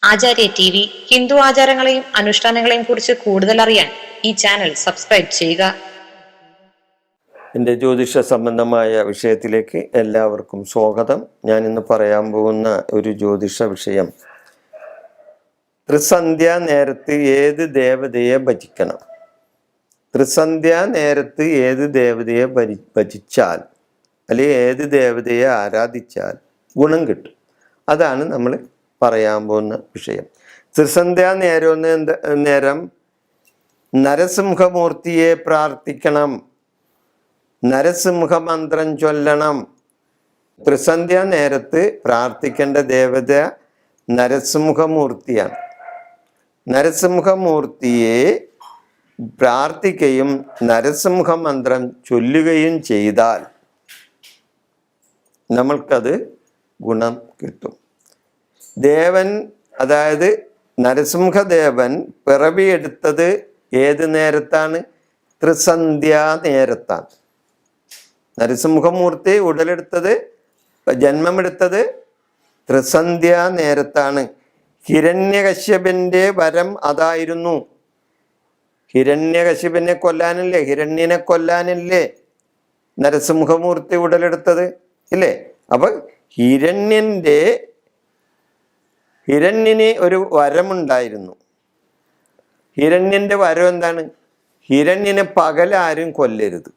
ആചാര്യ T V Hindu ആചാരങ്ങളെയും അനുഷ്ഠാനങ്ങളെയും കുറിച്ച് കൂടുതൽ അറിയാൻ ഈ ചാനൽ സബ്സ്ക്രൈബ് ചെയ്യുക. എൻ്റെ ജ്യോതിഷ സംബന്ധമായ വിഷയത്തിലേക്ക് എല്ലാവർക്കും സ്വാഗതം. ഞാൻ ഇന്ന് പറയാൻ പോകുന്ന ഒരു ജ്യോതിഷ വിഷയം, ത്രിസന്ധ്യ നേരത്ത് ഏത് ദേവതയെ ഭജിക്കണം, ത്രിസന്ധ്യ നേരത്ത് ഏത് ദേവതയെ ഭജിച്ചാൽ അല്ലെങ്കിൽ ഏത് ദേവതയെ ആരാധിച്ചാൽ ഗുണം കിട്ടും, അതാണ് നമ്മൾ പറയാൻ പോകുന്ന വിഷയം. ത്രിസന്ധ്യ നേരം നരസിംഹമൂർത്തിയെ പ്രാർത്ഥിക്കണം, നരസിംഹ മന്ത്രം ചൊല്ലണം. ത്രിസന്ധ്യ നേരത്ത് പ്രാർത്ഥിക്കേണ്ട ദേവത നരസിംഹമൂർത്തിയാണ്. നരസിംഹമൂർത്തിയെ പ്രാർത്ഥിക്കുകയും നരസിംഹ മന്ത്രം ചൊല്ലുകയും ചെയ്താൽ നമ്മൾക്കത് ഗുണം കിട്ടും. ദേവൻ, അതായത് നരസിംഹദേവൻ പിറവിയെടുത്തത് ഏത് നേരത്താണ്? ത്രിസന്ധ്യാ നേരത്താണ്. നരസിംഹമൂർത്തി ഉടലെടുത്തത്, ജന്മമെടുത്തത് ത്രിസന്ധ്യാ നേരത്താണ്. ഹിരണ്യകശ്യപന്റെ വരം അതായിരുന്നു. ഹിരണ്യകശ്യപനെ കൊല്ലാനല്ലേ, ഹിരണ്യനെ കൊല്ലാനല്ലേ നരസിംഹമൂർത്തി ഉടലെടുത്തത്, ഇല്ലേ? അപ്പൊ ഹിരണ്യന് ഒരു വരമുണ്ടായിരുന്നു. ഹിരണ്യന്റെ വരം എന്താണ്? ഹിരണ്യനെ പകലാരും കൊല്ലരുത്,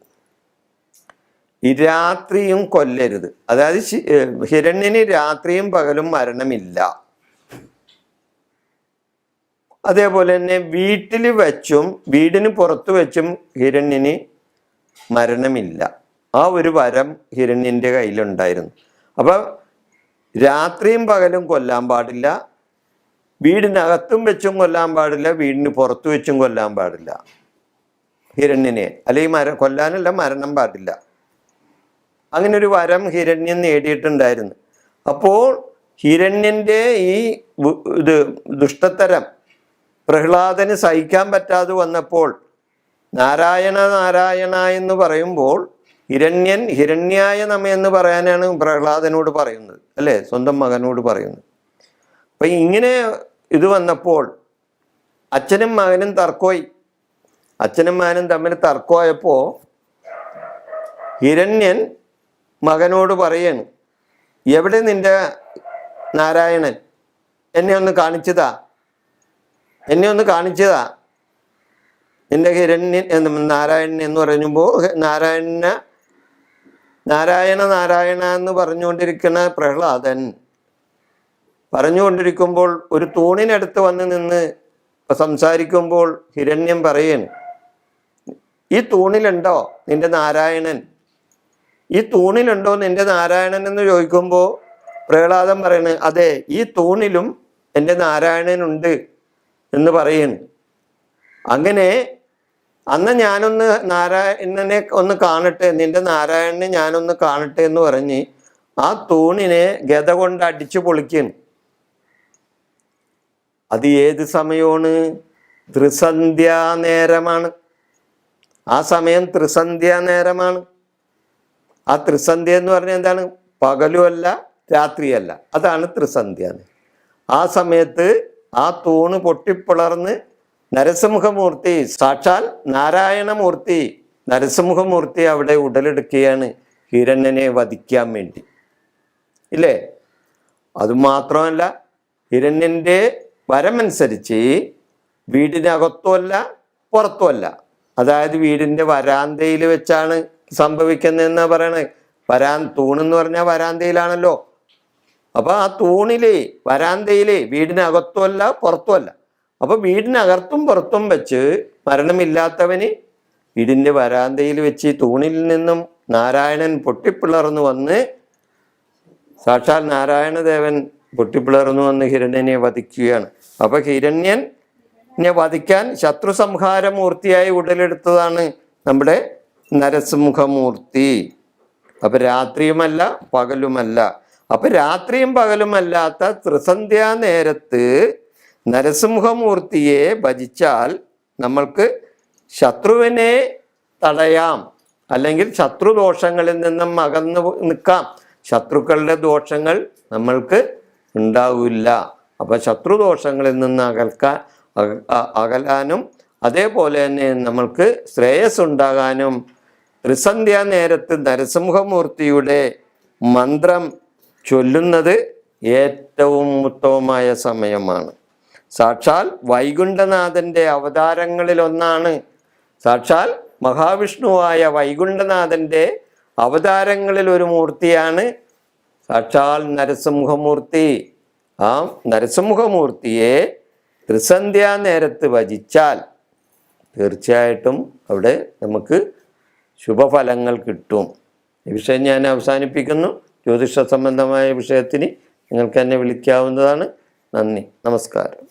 രാത്രിയും കൊല്ലരുത്. അതായത് ഹിരണ്യന് രാത്രിയും പകലും മരണമില്ല. അതേപോലെ തന്നെ വീട്ടിൽ വെച്ചും വീടിന് പുറത്തു വെച്ചും ഹിരണ്യന് മരണമില്ല. ആ ഒരു വരം ഹിരണ്യന്റെ കയ്യിലുണ്ടായിരുന്നു. അപ്പൊ രാത്രിയും പകലും കൊല്ലാൻ പാടില്ല, വീടിനകത്തും വെച്ചും കൊല്ലാൻ പാടില്ല, വീടിന് പുറത്തു വെച്ചും കൊല്ലാൻ പാടില്ല ഹിരണ്യനെ. അല്ലെങ്കിൽ കൊല്ലാനല്ല, മരണം പാടില്ല. അങ്ങനെ ഒരു വരം ഹിരണ്യൻ നേടിയിട്ടുണ്ടായിരുന്നു. അപ്പോൾ ഹിരണ്യന്റെ ഈ ദുഷ്ടത്തരം പ്രഹ്ലാദന് സഹിക്കാൻ പറ്റാതെ വന്നപ്പോൾ നാരായണ നാരായണ എന്ന് പറയുമ്പോൾ ഹിരണ്യൻ ഹിരണ്യായ നമ എന്ന് പറയാനാണ് പ്രഹ്ലാദനോട് പറയുന്നത്, അല്ലേ? സ്വന്തം മകനോട് പറയുന്നത്. അപ്പൊ ഇങ്ങനെ ഇത് വന്നപ്പോൾ അച്ഛനും മകനും തർക്കമായി. അച്ഛനും മകനും തമ്മിൽ തർക്കമായപ്പോ ഹിരണ്യൻ മകനോട് പറയാണ്, എവിടെ നിന്റെ നാരായണൻ? എന്നെ ഒന്ന് കാണിച്ചതാ, നിന്റെ ഹിരണ്യൻ നാരായണൻ എന്ന് പറയുമ്പോൾ നാരായണ നാരായണ എന്ന് പറഞ്ഞുകൊണ്ടിരിക്കുന്ന പ്രഹ്ലാദൻ പറഞ്ഞുകൊണ്ടിരിക്കുമ്പോൾ ഒരു തൂണിനടുത്ത് വന്ന് നിന്ന് സംസാരിക്കുമ്പോൾ ഹിരണ്യൻ പറയാണ്, ഈ തൂണിലുണ്ടോ നിന്റെ നാരായണൻ? ഈ തൂണിലുണ്ടോ നിന്റെ നാരായണൻ എന്ന് ചോദിക്കുമ്പോൾ പ്രഹ്ലാദൻ പറയണ്, അതെ, ഈ തൂണിലും എൻ്റെ നാരായണനുണ്ട് എന്ന് പറയാണ്. അങ്ങനെ അന്ന് ഞാനൊന്ന് നാരായണനെ ഒന്ന് കാണട്ടെ, നിന്റെ നാരായണനെ ഞാനൊന്ന് കാണട്ടെ എന്ന് പറഞ്ഞ് ആ തൂണിനെ ഗദ കൊണ്ട് അടിച്ചു പൊളിക്കുകയാണ്. അത് ഏത് സമയമാണ്? ത്രിസന്ധ്യാ നേരമാണ്. ആ സമയം ത്രിസന്ധ്യാ നേരമാണ്. ആ ത്രിസന്ധ്യ എന്ന് പറഞ്ഞാൽ എന്താണ്? പകലുമല്ല രാത്രിയല്ല, അതാണ് ത്രിസന്ധ്യ. ആ സമയത്ത് ആ തൂണ് പൊട്ടിപ്പിളർന്ന് നരസിംഹമൂർത്തി, സാക്ഷാൽ നാരായണമൂർത്തി നരസിംഹമൂർത്തി അവിടെ ഉടലെടുക്കുകയാണ് ഹിരണ്യനെ വധിക്കാൻ വേണ്ടി, ഇല്ലേ? അതുമാത്രമല്ല, ഹിരണ്യന്റെ വരമനുസരിച്ച് വീടിനകത്തുമല്ല പുറത്തുമല്ല, അതായത് വീടിന്റെ വരാന്തയിൽ വെച്ചാണ് സംഭവിക്കുന്നതെന്നാ പറയണത്. തൂണെന്ന് പറഞ്ഞാൽ വരാന്തയിലാണല്ലോ. അപ്പൊ ആ തൂണിലെ വരാന്തയിലെ വീടിനകത്തുമല്ല പുറത്തുമല്ല. അപ്പൊ വീടിനകത്തും പുറത്തും വെച്ച് മരണമില്ലാത്തവന് വീടിന്റെ വരാന്തയിൽ വെച്ച് തൂണിൽ നിന്നും നാരായണൻ പൊട്ടിപ്പിളർന്നു വന്ന്, സാക്ഷാൽ നാരായണദേവൻ പൊട്ടിപ്പിളർന്നു വന്ന് ഹിരണ്യനെ വധിക്കുകയാണ്. അപ്പൊ ഹിരണ്യനെ വധിക്കാൻ ശത്രു സംഹാരമൂർത്തിയായി ഉടലെടുത്തതാണ് നമ്മുടെ നരസിംഹമൂർത്തി. അപ്പൊ രാത്രിയുമല്ല പകലുമല്ല. അപ്പൊ രാത്രിയും പകലുമല്ലാത്ത ത്രിസന്ധ്യാ നേരത്ത് നരസിംഹമൂർത്തിയെ ഭജിച്ചാൽ നമ്മൾക്ക് ശത്രുവിനെ തടയാം, അല്ലെങ്കിൽ ശത്രുദോഷങ്ങളിൽ നിന്നും അകന്നു നിൽക്കാം. ശത്രുക്കളുടെ ദോഷങ്ങൾ നമ്മൾക്ക് ഉണ്ടാവില്ല. അപ്പോൾ ശത്രുദോഷങ്ങളിൽ നിന്ന് അകലാനും അതേപോലെ തന്നെ നമ്മൾക്ക് ശ്രേയസ് ഉണ്ടാകാനും ത്രിസന്ധ്യാ നേരത്ത് നരസിംഹമൂർത്തിയുടെ മന്ത്രം ചൊല്ലുന്നത് ഏറ്റവും ഉത്തമമായ സമയമാണ്. സാക്ഷാൽ വൈകുണ്ഠനാഥൻ്റെ അവതാരങ്ങളിലൊന്നാണ്. സാക്ഷാൽ മഹാവിഷ്ണുവായ വൈകുണ്ഠനാഥൻ്റെ അവതാരങ്ങളിൽ ഒരു മൂർത്തിയാണ് സാക്ഷാൽ നരസിംഹമൂർത്തി. ആ നരസിംഹമൂർത്തിയെ ത്രിസന്ധ്യാ നേരത്ത് ഭജിച്ചാൽ തീർച്ചയായിട്ടും അവിടെ നമുക്ക് ശുഭഫലങ്ങൾ കിട്ടും. ഈ വിഷയം ഞാൻ അവസാനിപ്പിക്കുന്നു. ജ്യോതിഷ സംബന്ധമായ വിഷയത്തിന് നിങ്ങൾക്ക് എന്നെ വിളിക്കാവുന്നതാണ്. നന്ദി, നമസ്കാരം.